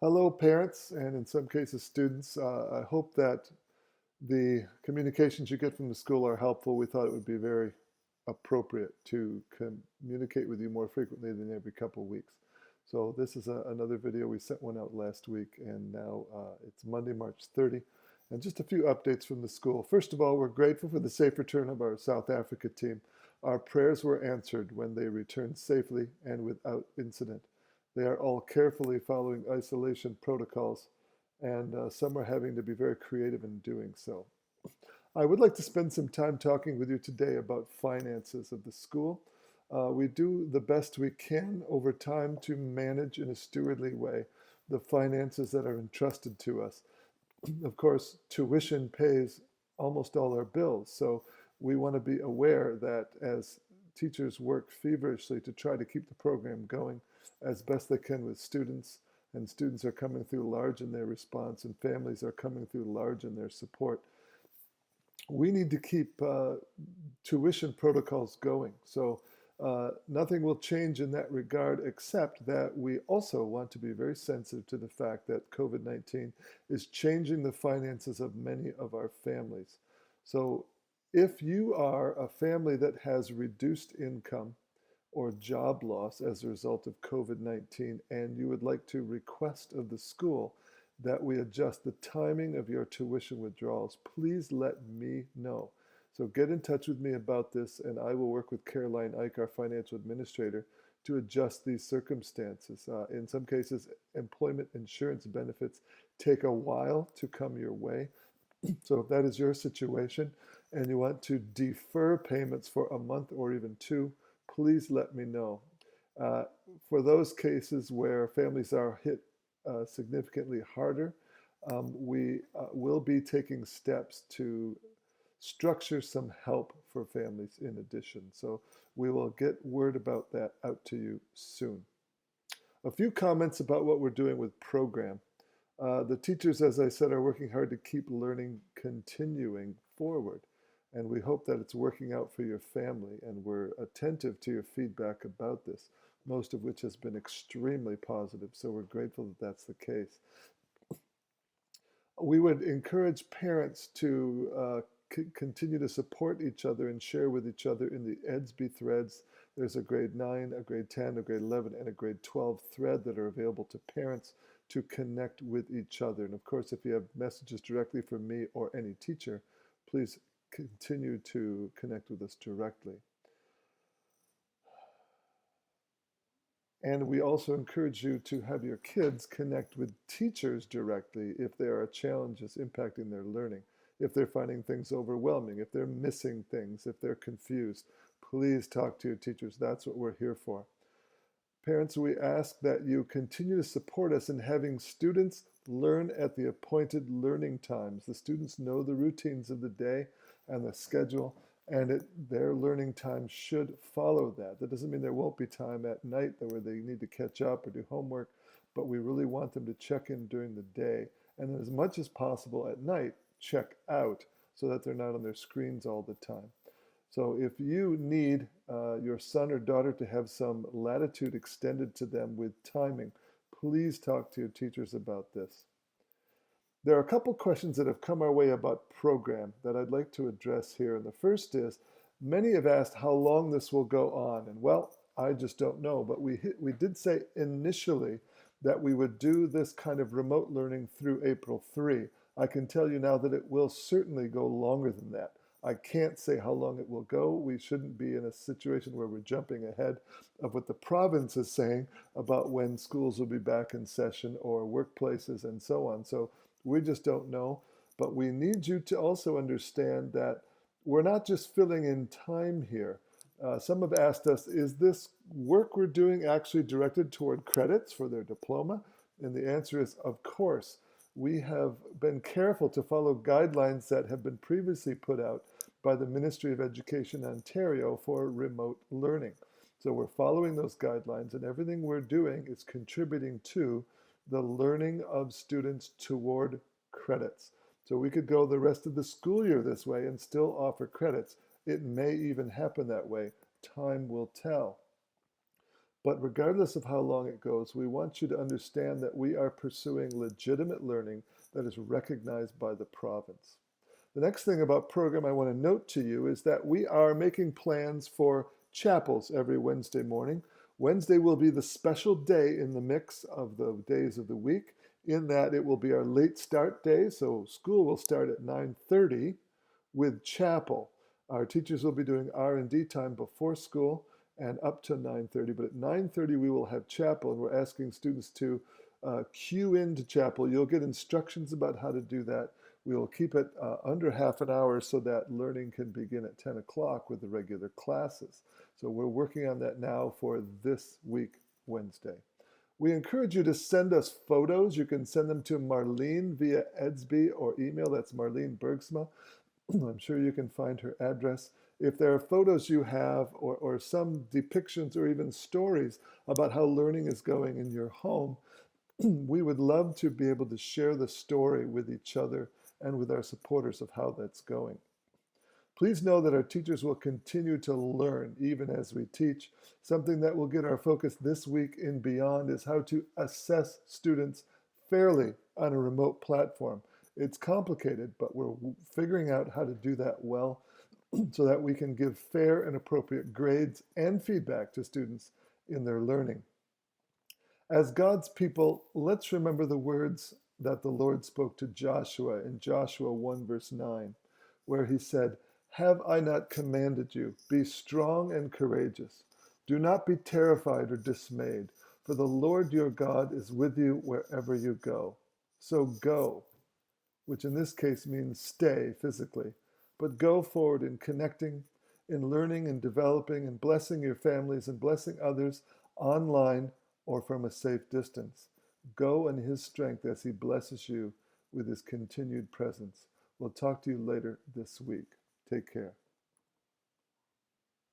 Hello, parents, and in some cases, students. I hope that the communications you get from the school are helpful. We thought it would be very appropriate to communicate with you more frequently than every couple of weeks. So this is another video. We sent one out last week, and now it's Monday, March 30. And just a few updates from the school. First of all, we're grateful for the safe return of our South Africa team. Our prayers were answered when they returned safely and without incident. They are all carefully following isolation protocols, and some are having to be very creative in doing so. I would like to spend some time talking with you today about finances of the school. We do the best we can over time to manage in a stewardly way the finances that are entrusted to us. Of course, tuition pays almost all our bills, so we want to be aware that as teachers work feverishly to try to keep the program going as best they can with students, and students are coming through large in their response, and families are coming through large in their support, we need to keep tuition protocols going. So nothing will change in that regard, except that we also want to be very sensitive to the fact that COVID-19 is changing the finances of many of our families. So if you are a family that has reduced income or job loss as a result of COVID-19, and you would like to request of the school that we adjust the timing of your tuition withdrawals, please let me know. So get in touch with me about this, and I will work with Caroline Ike, our financial administrator, to adjust these circumstances. In some cases, employment insurance benefits take a while to come your way. So if that is your situation and you want to defer payments for a month or even two, please let me know. For those cases where families are hit significantly harder, we will be taking steps to structure some help for families in addition. So we will get word about that out to you soon. A few comments about what we're doing with program. The teachers, as I said, are working hard to keep learning continuing forward. And we hope that it's working out for your family, and we're attentive to your feedback about this, most of which has been extremely positive. So we're grateful that that's the case. We would encourage parents to continue to support each other and share with each other in the EDSB threads. There's a grade 9, a grade 10, a grade 11, and a grade 12 thread that are available to parents to connect with each other. And of course, if you have messages directly from me or any teacher, please continue to connect with us directly. And we also encourage you to have your kids connect with teachers directly if there are challenges impacting their learning, if they're finding things overwhelming, if they're missing things, if they're confused. Please talk to your teachers. That's what we're here for. Parents, we ask that you continue to support us in having students learn at the appointed learning times. The students know the routines of the day and the schedule, and their learning time should follow that. That doesn't mean there won't be time at night where they need to catch up or do homework, but we really want them to check in during the day, and as much as possible at night, check out so that they're not on their screens all the time. So if you need your son or daughter to have some latitude extended to them with timing, please talk to your teachers about this. There are a couple questions that have come our way about program that I'd like to address here. And the first is, many have asked how long this will go on. And well, I just don't know, but we did say initially that we would do this kind of remote learning through April 3. I can tell you now that it will certainly go longer than that. I can't say how long it will go. We shouldn't be in a situation where we're jumping ahead of what the province is saying about when schools will be back in session or workplaces and so on. So we just don't know. But we need you to also understand that we're not just filling in time here. Some have asked us, is this work we're doing actually directed toward credits for their diploma? And the answer is, of course. We have been careful to follow guidelines that have been previously put out by the Ministry of Education Ontario for remote learning. So we're following those guidelines, and everything we're doing is contributing to the learning of students toward credits. So we could go the rest of the school year this way and still offer credits. It may even happen that way. Time will tell. But regardless of how long it goes, we want you to understand that we are pursuing legitimate learning that is recognized by the province. The next thing about program I want to note to you is that we are making plans for chapels every Wednesday morning. Wednesday will be the special day in the mix of the days of the week, in that it will be our late start day, so school will start at 9:30 with chapel. Our teachers will be doing R&D time before school and up to 9:30, but at 9:30 we will have chapel, and we're asking students to queue into chapel. You'll get instructions about how to do that. We will keep it under half an hour so that learning can begin at 10 o'clock with the regular classes. So we're working on that now for this week, Wednesday. We encourage you to send us photos. You can send them to Marlene via Edsby or email. That's Marlene Bergsma. I'm sure you can find her address. If there are photos you have or some depictions or even stories about how learning is going in your home, we would love to be able to share the story with each other and with our supporters of how that's going. Please know that our teachers will continue to learn even as we teach. Something that will get our focus this week and beyond is how to assess students fairly on a remote platform. It's complicated, but we're figuring out how to do that well so that we can give fair and appropriate grades and feedback to students in their learning. As God's people, let's remember the words that the Lord spoke to Joshua in Joshua 1 verse 9, where he said, "Have I not commanded you? Be strong and courageous. Do not be terrified or dismayed, for the Lord your God is with you wherever you go." So go, which in this case means stay physically, but go forward in connecting, in learning and developing and blessing your families and blessing others online or from a safe distance. Go in his strength as he blesses you with his continued presence. We'll talk to you later this week. Take care.